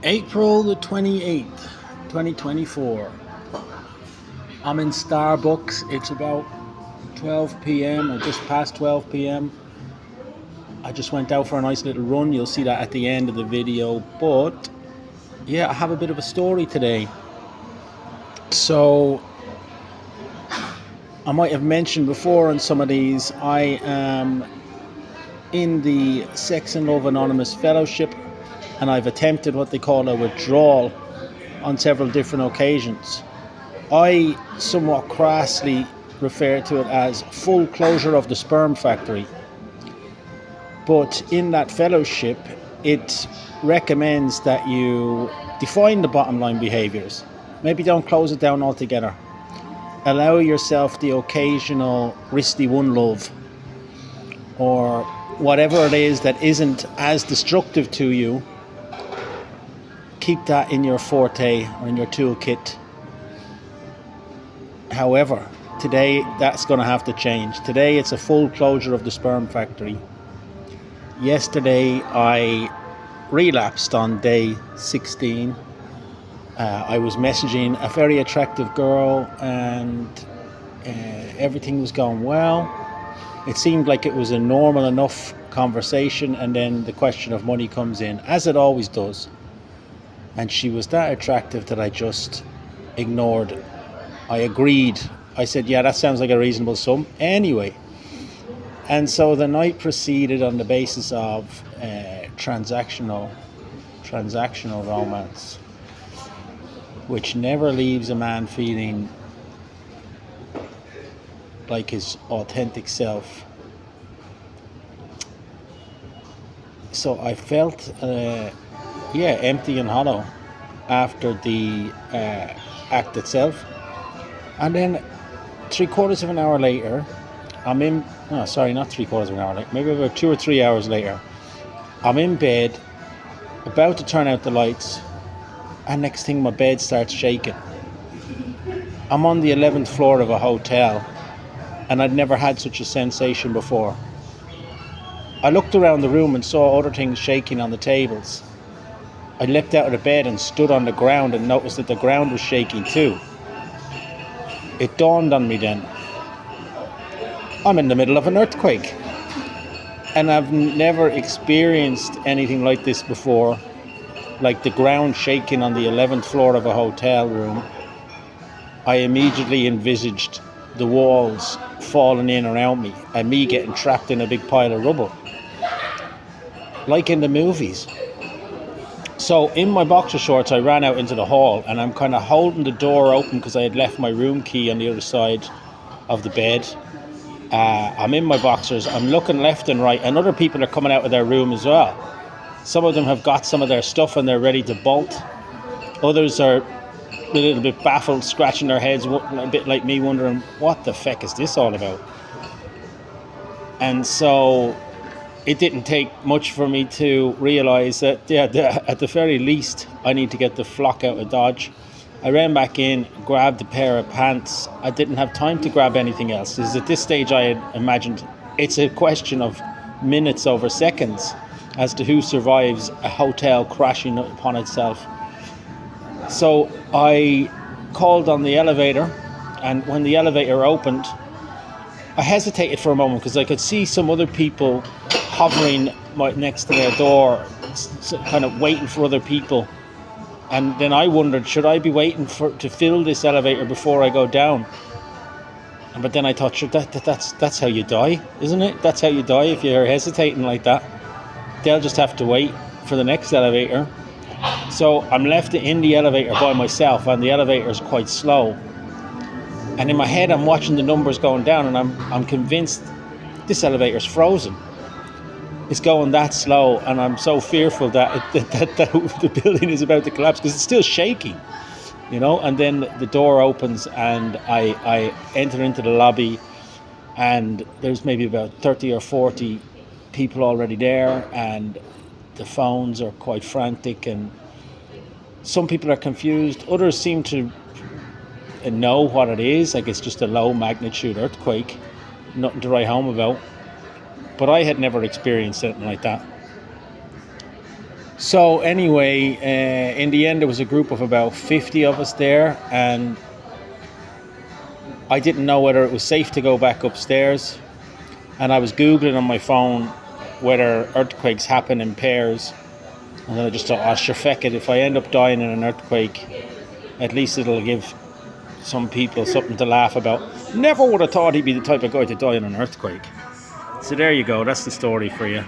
April the 28th, 2024. I'm in Starbucks. It's about 12 p.m. or just past 12 p.m. I just went out for a nice little run. You'll see that at the end of the video. But yeah, I have a bit of a story today. So I might have mentioned before on some of these, I am in the Sex and Love Anonymous Fellowship, and I've attempted what they call a withdrawal on several different occasions. I somewhat crassly refer to it as full closure of the sperm factory. But in that fellowship, it recommends that you define the bottom line behaviours. Maybe don't close it down altogether. Allow yourself the occasional wristy one love, or whatever it is that isn't as destructive to you. Keep that in your forte or in your toolkit. However, today that's going to have to change. Today it's a full closure of the sperm factory. Yesterday I relapsed on day 16. I was messaging a very attractive girl, and everything was going well. It seemed like it was a normal enough conversation, and then the question of money comes in, as it always does. And she was that attractive that I just ignored. I agreed. I said, yeah, that sounds like a reasonable sum. Anyway. And so the night proceeded on the basis of transactional romance, which never leaves a man feeling like his authentic self. So I felt empty and hollow after the act itself. And then 3/4 of an hour later, not 3/4 of an hour later, maybe about 2 or 3 hours later, I'm in bed, about to turn out the lights, and next thing my bed starts shaking. I'm on the 11th floor of a hotel, and I'd never had such a sensation before. I looked around the room and saw other things shaking on the tables. I leapt out of the bed and stood on the ground and noticed that the ground was shaking too. It dawned on me then, I'm in the middle of an earthquake. And I've never experienced anything like this before, like the ground shaking on the 11th floor of a hotel room. I immediately envisaged the walls falling in around me and me getting trapped in a big pile of rubble, like in the movies. So in my boxer shorts, I ran out into the hall, and I'm kind of holding the door open because I had left my room key on the other side of the bed. I'm in my boxers, I'm looking left and right, and other people are coming out of their room as well. Some of them have got some of their stuff and they're ready to bolt. Others are a little bit baffled, scratching their heads, a bit like me, wondering, what the feck is this all about? And so it didn't take much for me to realise that, at the very least, I need to get the flock out of Dodge. I ran back in, grabbed a pair of pants. I didn't have time to grab anything else. Because at this stage I had imagined it's a question of minutes over seconds as to who survives a hotel crashing upon itself. So I called on the elevator, and when the elevator opened, I hesitated for a moment because I could see some other people hovering right next to their door, kind of waiting for other people. And then I wondered, should I be waiting to fill this elevator before I go down? But then I thought, sure, that's how you die, isn't it? That's how you die if you're hesitating like that. They'll just have to wait for the next elevator. So I'm left in the elevator by myself, and the elevator is quite slow. And in my head, I'm watching the numbers going down, and I'm convinced this elevator's frozen. It's going that slow, and I'm so fearful that the building is about to collapse because it's still shaking, And then the door opens, and I enter into the lobby, and there's maybe about 30 or 40 people already there, and the phones are quite frantic, and some people are confused. Others seem to know what it is, like it's just a low magnitude earthquake, nothing to write home about. But I had never experienced anything like that. So anyway, in the end, there was a group of about 50 of us there, and I didn't know whether it was safe to go back upstairs. And I was Googling on my phone whether earthquakes happen in pairs. And then I just thought, oh, sure, feck it. If I end up dying in an earthquake, at least it'll give some people something to laugh about. Never would have thought he'd be the type of guy to die in an earthquake. So there you go. That's the story for you.